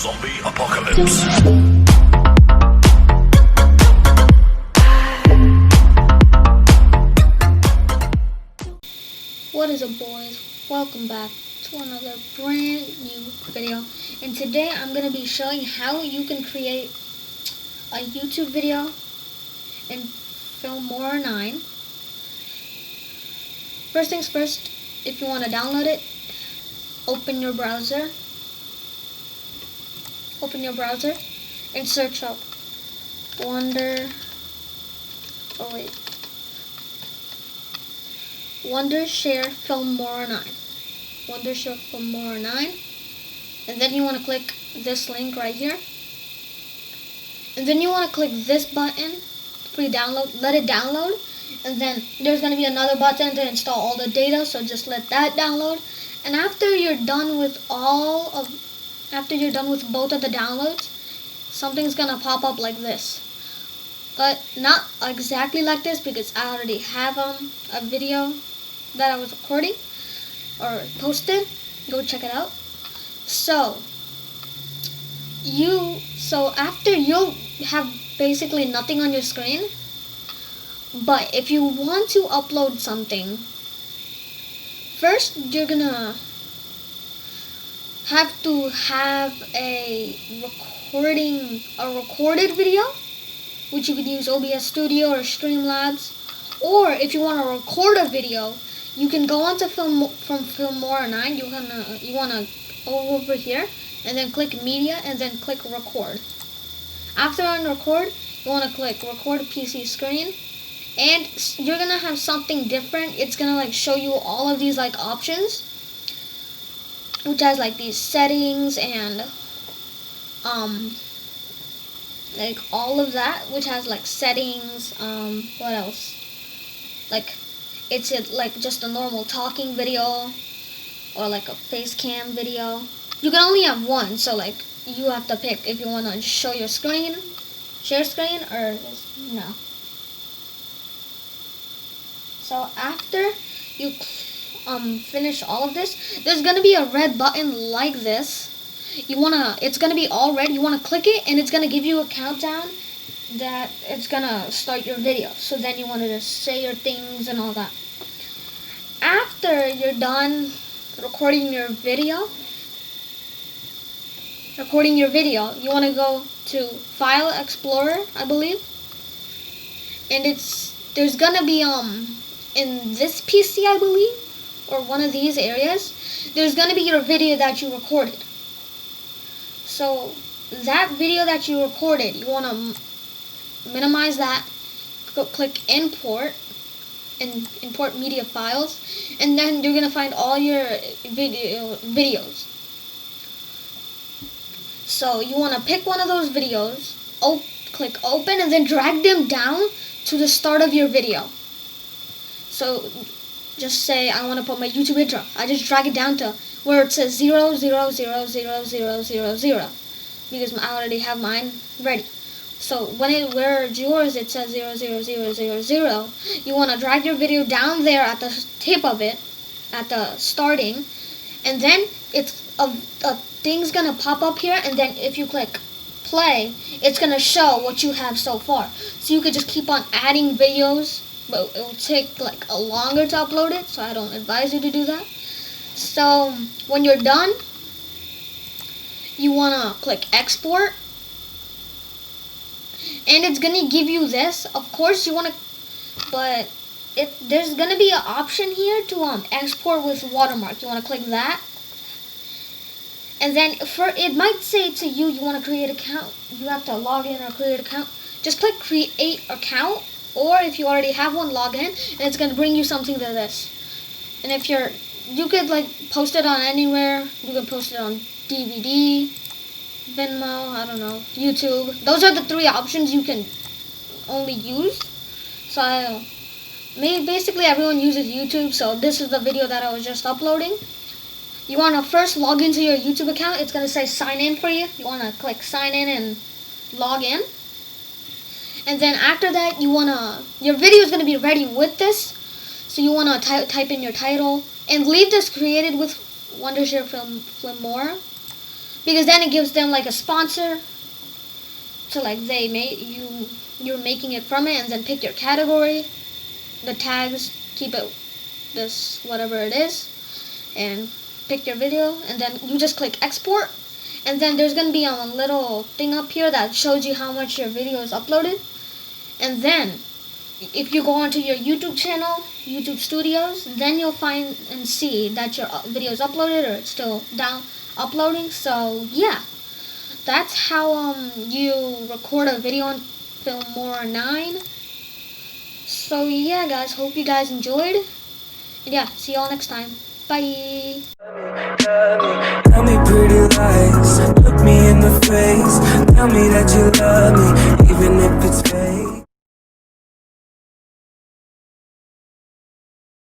Zombie apocalypse. What is up, boys? Welcome back to another brand new video, and today I'm going to be showing how you can create a YouTube video in Filmora 9. First things first, if you want to download it, open your browser and search up Wondershare Filmora 9. Wondershare Filmora 9. And then you want to click this link right here. And then you want to click this button, free download, let it download. And then there's going to be another button to install all the data, so just let that download. And after you're done with both of the downloads, something's going to pop up like this. But not exactly like this, because I already have a video that I was recording or posted. Go check it out. So after you'll have basically nothing on your screen, but if you want to upload something, first you're gonna have to have a recorded video, which you could use OBS Studio or Streamlabs. Or if you want to record a video, you can go onto from Filmora 9. You wanna go over here and then click Media and then click Record. After on Record, you want to click Record PC Screen, and you're gonna have something different. It's gonna like show you all of these like options, which has like these settings and like all of that, which has like settings. What else? Like it's like just a normal talking video or like a face cam video. You can only have one, so like you have to pick if you want to show your screen, share screen, or no. So after you finish all of this, there's gonna be a red button like this. It's gonna be all red. You wanna click it, and it's gonna give you a countdown that it's gonna start your video. So then you wanna just say your things and all that. After you're done recording your video, you wanna go to File Explorer, I believe, and there's gonna be in this PC, I believe, or one of these areas, there's gonna be your video that you recorded. So that video that you recorded, you want to minimize that, click import, and import media files, and then you're going to find all your videos. So you want to pick one of those videos, click open, and then drag them down to the start of your video. So just say I want to put my YouTube intro. I just drag it down to where it says 0000000, because I already have mine ready. So where it's yours, it says 00000. You want to drag your video down there at the tip of it, at the starting, and then it's a thing's gonna pop up here, and then if you click play, it's gonna show what you have so far. So you could just keep on adding videos, but it will take like a longer to upload it, so I don't advise you to do that. So when you're done, you want to click export, and it's going to give you this. Of course you want to, but there's going to be an option here to export with Watermark. You want to click that, and then it might say to you want to create an account. You have to log in or create an account. Just click create account, or if you already have one, log in, and it's going to bring you something to this. And if you could like post it on anywhere. You can post it on DVD, Venmo, I don't know, YouTube. Those are the three options you can only use. So basically everyone uses YouTube, so this is the video that I was just uploading. You want to first log into your YouTube account. It's going to say sign in for you. You want to click sign in and log in. And then after that, your video is going to be ready with this. So you want to type in your title and leave this created with Wondershare Filmora. because then it gives them like a sponsor to like they made you're making it from it, and then pick your category, the tags, keep it this whatever it is, and pick your video, and then you just click export, and then there's gonna be a little thing up here that shows you how much your video is uploaded. And then if you go onto your YouTube channel, YouTube Studios, then you'll find and see that your video is uploaded or it's still down uploading. So yeah, that's how you record a video on Filmora 9. So yeah guys, hope you guys enjoyed, and yeah, see y'all next time. Bye. Tell me pretty lies, look me in the face, tell me that you love me, even if it's fake.